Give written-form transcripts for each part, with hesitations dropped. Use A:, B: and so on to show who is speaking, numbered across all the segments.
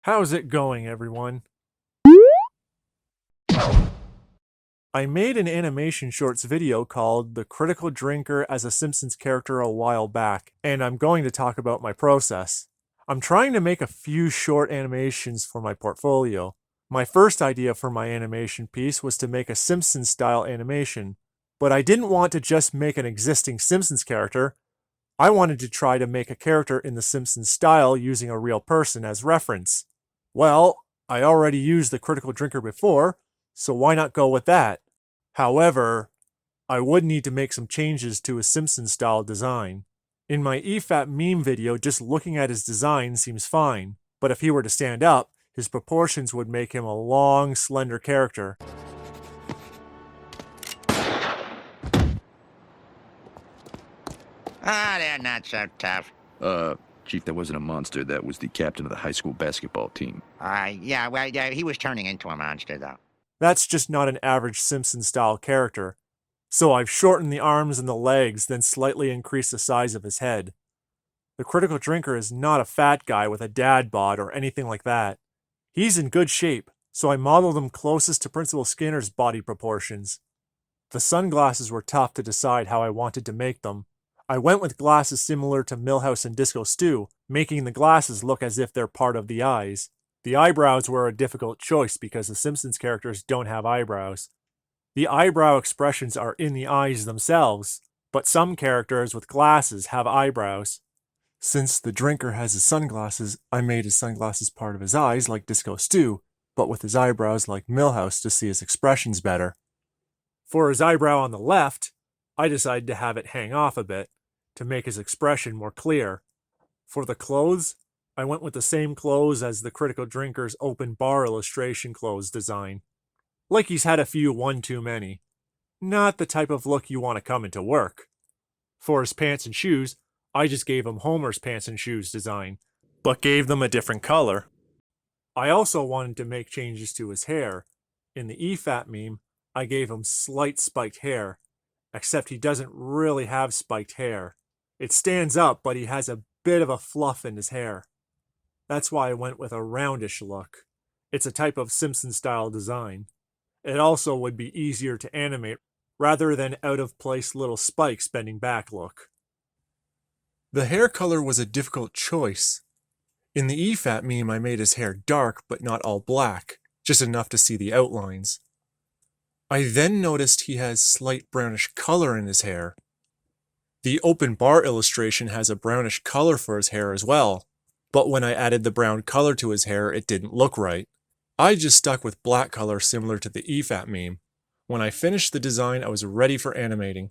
A: How's it going, everyone? I made an animation shorts video called The Critical Drinker as a Simpsons Character a while back, and I'm going to talk about my process. I'm trying to make a few short animations for my portfolio. My first idea for my animation piece was to make a Simpsons-style animation, but I didn't want to just make an existing Simpsons character. I wanted to try to make a character in the Simpsons style using a real person as reference. Well, I already used the Critical Drinker before, so why not go with that? However, I would need to make some changes to his Simpsons style design. In my EFAP meme video, just looking at his design seems fine, but if he were to stand up, his proportions would make him a long, slender character.
B: Ah, they're not so tough.
C: Chief, that wasn't a monster. That was the captain of the high school basketball team.
B: Yeah, he was turning into a monster, though.
A: That's just not an average Simpsons style character. So I've shortened the arms and the legs, then slightly increased the size of his head. The Critical Drinker is not a fat guy with a dad bod or anything like that. He's in good shape, so I modeled him closest to Principal Skinner's body proportions. The sunglasses were tough to decide how I wanted to make them. I went with glasses similar to Milhouse and Disco Stew, making the glasses look as if they're part of the eyes. The eyebrows were a difficult choice because the Simpsons characters don't have eyebrows. The eyebrow expressions are in the eyes themselves, but some characters with glasses have eyebrows. Since the drinker has his sunglasses, I made his sunglasses part of his eyes like Disco Stew, but with his eyebrows like Milhouse to see his expressions better. For his eyebrow on the left, I decided to have it hang off a bit, to make his expression more clear. For the clothes, I went with the same clothes as the Critical Drinker's open bar illustration clothes design. Like he's had a few one too many. Not the type of look you want to come into work. For his pants and shoes, I just gave him Homer's pants and shoes design, but gave them a different color. I also wanted to make changes to his hair. In the EFAT meme, I gave him slight spiked hair, except he doesn't really have spiked hair. It stands up, but he has a bit of a fluff in his hair. That's why I went with a roundish look. It's a type of Simpson-style design. It also would be easier to animate rather than out-of-place little spikes bending back look. The hair color was a difficult choice. In the EFAT meme, I made his hair dark but not all black, just enough to see the outlines. I then noticed he has slight brownish color in his hair. The open bar illustration has a brownish color for his hair as well, but when I added the brown color to his hair, it didn't look right. I just stuck with black color similar to the EFAT meme. When I finished the design, I was ready for animating.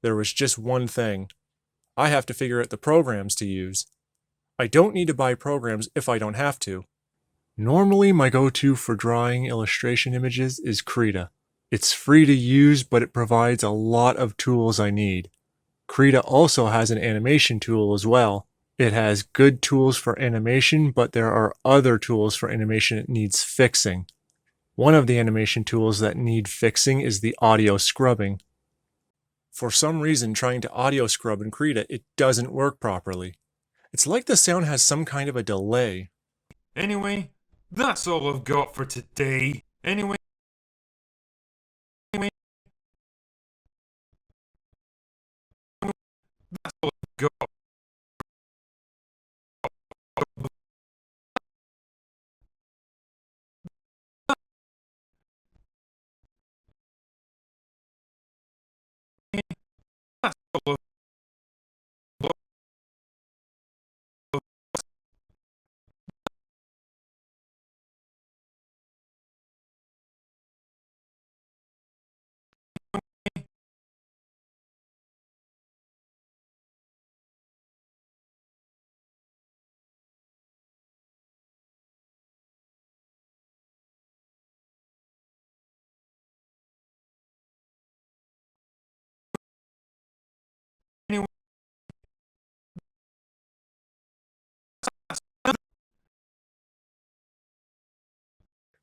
A: There was just one thing. I have to figure out the programs to use. I don't need to buy programs if I don't have to. Normally, my go-to for drawing illustration images is Krita. It's free to use, but it provides a lot of tools I need. Krita also has an animation tool as well. It has good tools for animation, but there are other tools for animation that needs fixing. One of the animation tools that need fixing is the audio scrubbing. For some reason, trying to audio scrub in Krita, it doesn't work properly. It's like the sound has some kind of a delay.
D: Anyway, that's all I've got for today. Anyway, that's all I've got. That's all I've Anyway,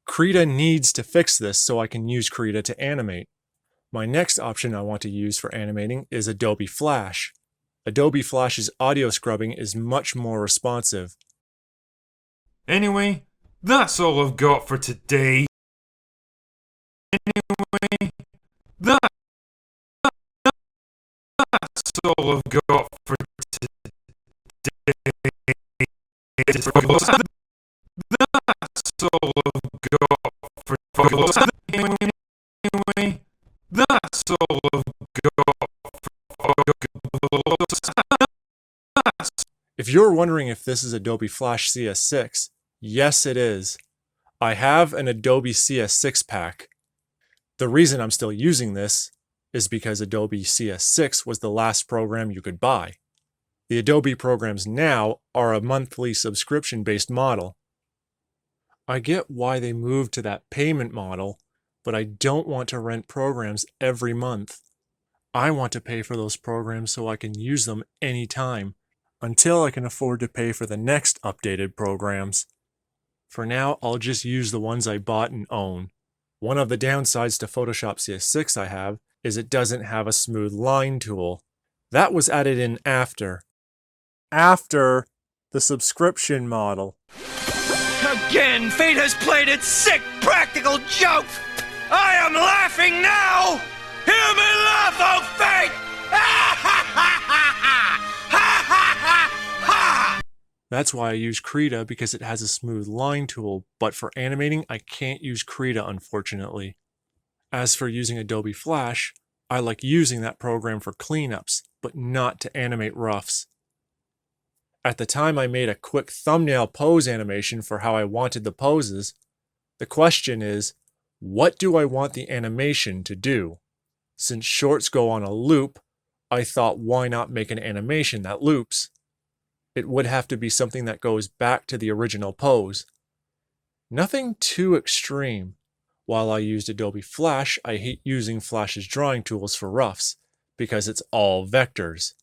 A: Krita needs to fix this so I can use Krita to animate. My next option I want to use for animating is Adobe Flash. Adobe Flash's audio scrubbing is much more responsive.
D: anyway, that's all I've got for today. Anyway, that's all I've got for today. That's all I've got for anyway, that's all I've got for.
A: If you're wondering if this is Adobe Flash CS6, yes it is. I have an Adobe CS6 pack. The reason I'm still using this is because Adobe CS6 was the last program you could buy. The Adobe programs now are a monthly subscription-based model. I get why they moved to that payment model, but I don't want to rent programs every month. I want to pay for those programs so I can use them anytime, until I can afford to pay for the next updated programs. For now, I'll just use the ones I bought and own. One of the downsides to Photoshop CS6 I have is it doesn't have a smooth line tool. That was added in after the subscription model.
E: Again, fate has played its sick practical joke! I am laughing now! Hear me laugh, oh fate! Ha ha ha ha ha! Ha ha ha ha!
A: That's why I use Krita, because it has a smooth line tool, but for animating, I can't use Krita, unfortunately. As for using Adobe Flash, I like using that program for cleanups, but not to animate roughs. At the time I made a quick thumbnail pose animation for how I wanted the poses, the question is, what do I want the animation to do? Since shorts go on a loop, I thought why not make an animation that loops? It would have to be something that goes back to the original pose. Nothing too extreme. While I used Adobe Flash, I hate using Flash's drawing tools for roughs, because it's all vectors.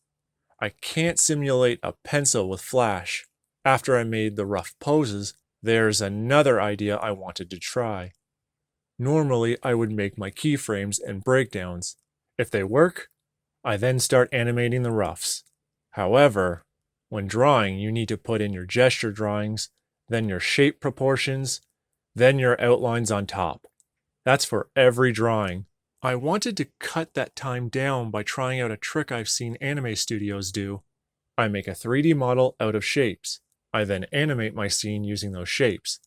A: I can't simulate a pencil with Flash. After I made the rough poses, there's another idea I wanted to try. Normally, I would make my keyframes and breakdowns. If they work, I then start animating the roughs. However, when drawing, you need to put in your gesture drawings, then your shape proportions, then your outlines on top. That's for every drawing. I wanted to cut that time down by trying out a trick I've seen anime studios do. I make a 3D model out of shapes. I then animate my scene using those shapes.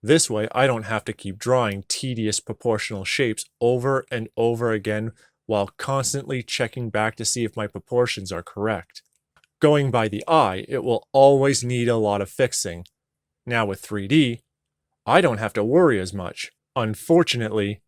A: This way, I don't have to keep drawing tedious proportional shapes over and over again while constantly checking back to see if my proportions are correct. Going by the eye, it will always need a lot of fixing. Now with 3D, I don't have to worry as much. Unfortunately,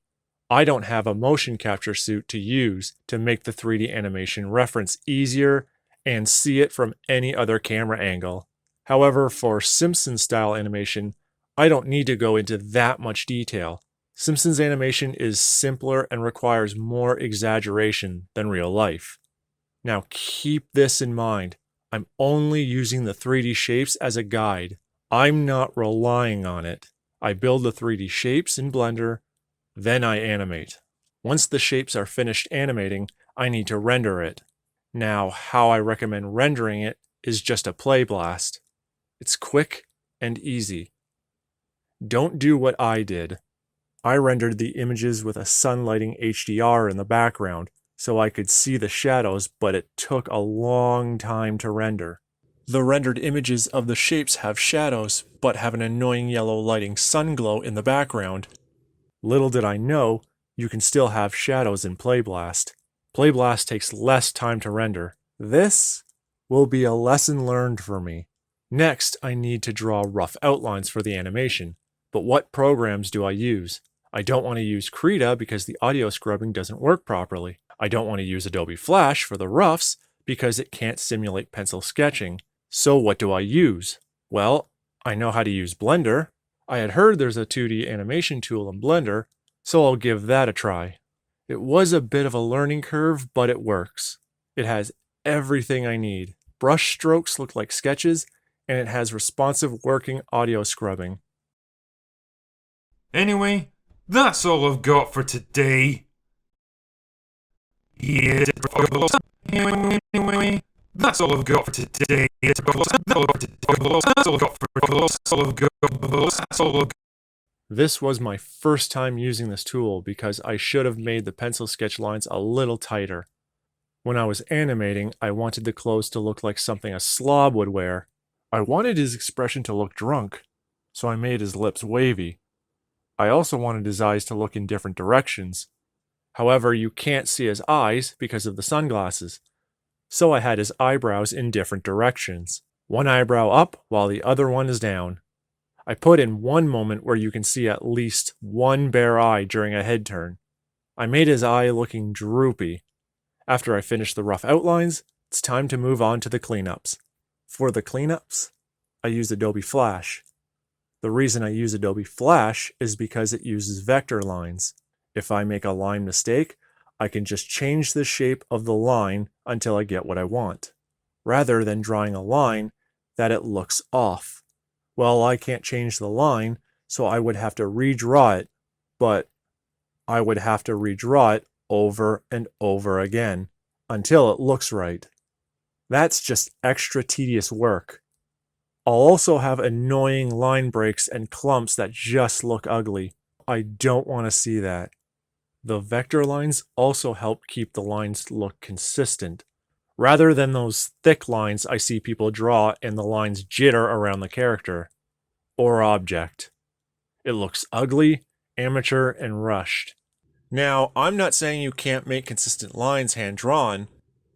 A: I don't have a motion capture suit to use to make the 3D animation reference easier and see it from any other camera angle. However, for Simpsons style animation, I don't need to go into that much detail. Simpsons animation is simpler and requires more exaggeration than real life. Now keep this in mind. I'm only using the 3D shapes as a guide. I'm not relying on it. I build the 3D shapes in Blender, then I animate. Once the shapes are finished animating, I need to render it. Now, how I recommend rendering it is just a play blast. It's quick and easy. Don't do what I did. I rendered the images with a sunlighting HDR in the background, so I could see the shadows, but it took a long time to render. The rendered images of the shapes have shadows, but have an annoying yellow lighting sun glow in the background. Little did I know, you can still have shadows in Playblast. Playblast takes less time to render. This will be a lesson learned for me. Next, I need to draw rough outlines for the animation. But what programs do I use? I don't want to use Krita because the audio scrubbing doesn't work properly. I don't want to use Adobe Flash for the roughs because it can't simulate pencil sketching. So what do I use? Well, I know how to use Blender. I had heard there's a 2D animation tool in Blender, so I'll give that a try. It was a bit of a learning curve, but it works. It has everything I need. Brush strokes look like sketches, and it has responsive working audio scrubbing.
D: Anyway, that's all I've got for today. Yeah. Anyway, that's all I've got for today. That's all I've got.
A: This was my first time using this tool because I should have made the pencil sketch lines a little tighter. When I was animating, I wanted the clothes to look like something a slob would wear. I wanted his expression to look drunk, so I made his lips wavy. I also wanted his eyes to look in different directions. However, you can't see his eyes because of the sunglasses, so I had his eyebrows in different directions. One eyebrow up while the other one is down. I put in one moment where you can see at least one bare eye during a head turn. I made his eye looking droopy. After I finished the rough outlines, it's time to move on to the cleanups. For the cleanups, I used Adobe Flash. The reason I use Adobe Flash is because it uses vector lines. If I make a line mistake, I can just change the shape of the line until I get what I want, rather than drawing a line that it looks off. Well, I can't change the line, so I would have to redraw it, but I would have to redraw it over and over again until it looks right. That's just extra tedious work. I'll also have annoying line breaks and clumps that just look ugly. I don't want to see that. The vector lines also help keep the lines look consistent, rather than those thick lines I see people draw and the lines jitter around the character or object. It looks ugly, amateur, and rushed. Now, I'm not saying you can't make consistent lines hand-drawn.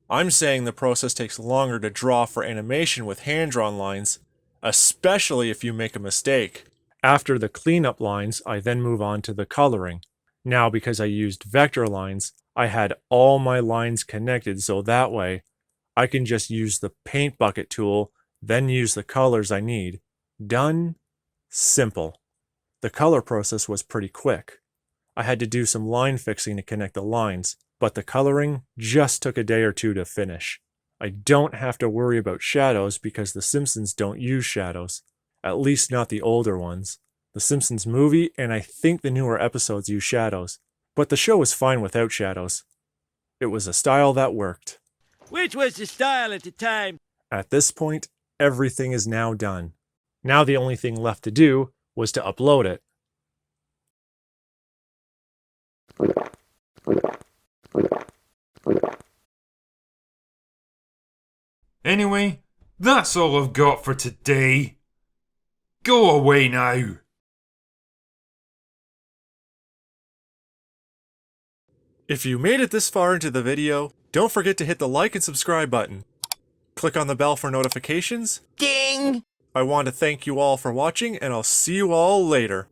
A: I'm saying the process takes longer to draw for animation with hand-drawn lines, especially if you make a mistake. After the cleanup lines, I then move on to the coloring. Now, because I used vector lines, I had all my lines connected, so that way I can just use the paint bucket tool, then use the colors I need. Done. Simple. The color process was pretty quick. I had to do some line fixing to connect the lines, but the coloring just took a day or two to finish. I don't have to worry about shadows because the Simpsons don't use shadows, at least not the older ones. The Simpsons movie and I think the newer episodes use shadows, but the show was fine without shadows. It was a style that worked.
F: Which was the style at the time?
A: At this point, everything is now done. Now the only thing left to do was to upload it.
D: Anyway, that's all I've got for today. Go away now.
A: If you made it this far into the video, don't forget to hit the like and subscribe button. Click on the bell for notifications.
B: Ding!
A: I want to thank you all for watching, and I'll see you all later.